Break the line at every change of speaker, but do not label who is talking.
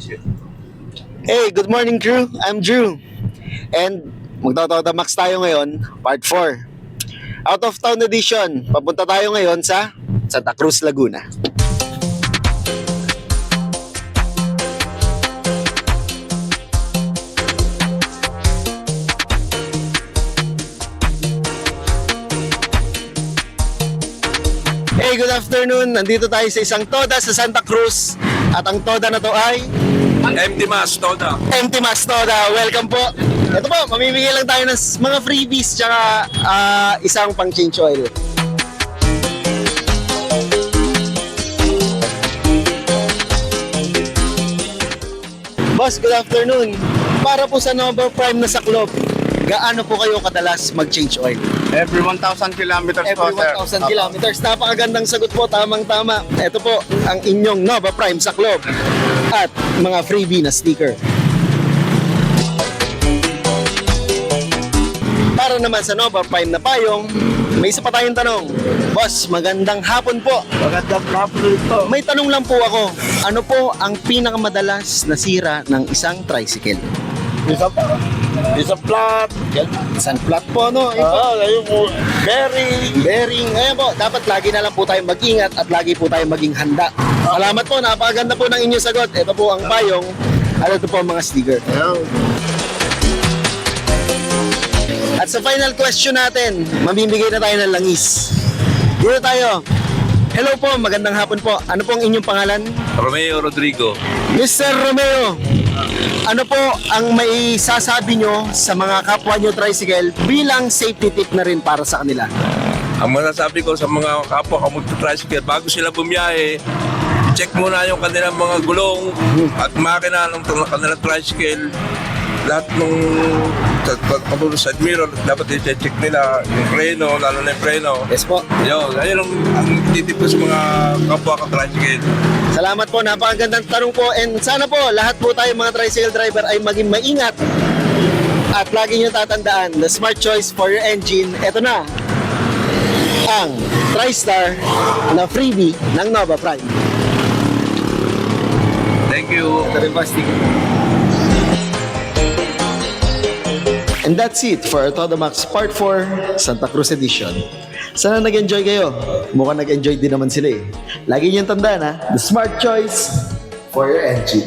Hey, good morning crew. I'm Drew. And magtatawa max tayo ngayon, part 4. Out of town edition. Papunta tayo ngayon sa Santa Cruz, Laguna. Hey, good afternoon. Nandito tayo sa isang toda sa Santa Cruz. At ang toda na to ay
Empty Mass Toda.
Empty Mass Toda. Welcome po. Ito po, mamimigay lang tayo ng mga freebies tsaka isang pang change oil. Boss, good afternoon. Para po sa Nova Prime na saklob, gaano po kayo kadalas mag-change oil?
Every 1,000 kilometers po,
Every
sir.
1,000 kilometers. Napakagandang sagot po, tamang-tama. Ito po ang inyong Nova Prime saklob at mga freebie na sticker. Para naman sa Nova Prime na payong, may isa pa tayong tanong. Boss, magandang hapon po.
Magandang hapon ito.
May tanong lang po ako. Ano po ang pinakamadalas na sira ng isang tricycle?
Isa flat.
Isang flat po, no?
Yung bearing.
Bearing. Ngayon po, dapat lagi na lang po tayong mag-ingat at lagi po tayong maging handa. Salamat po, napakaganda po ng inyong sagot. Ito po ang payong at ito po ang mga sticker. At sa final question natin, mamimigay na tayo ng langis. Dito tayo. Hello po, magandang hapon po. Ano po ang inyong pangalan?
Romeo Rodrigo.
Mr. Romeo, ano po ang may sasabi nyo sa mga kapwa nyo tricycle bilang safety tip na rin para sa kanila?
Ang masasabi ko sa mga kapwa ka magta-tricycle, bago sila bumiyahe, check muna yung kanilang mga gulong at makina ng kanilang tricycle. Lahat nung katulad sa mirror, dapat i-check nila yung preno, lalo na yung preno.
Yes po.
Ayun ang titip ko sa mga kapwa ka tricycle.
Salamat po, napakagandang tanong po. And sana po, lahat po tayo mga tricycle driver ay maging maingat. At lagi nyo tatandaan, the smart choice for your engine, eto na, ang TriStar na freebie ng Nova Prime.
Thank you.
And that's it for our Todo Max Part 4 Santa Cruz Edition. Sana nag-enjoy kayo. Mukhang nag-enjoy din naman sila eh. Lagi niyong tandaan ha, the smart choice for your engine.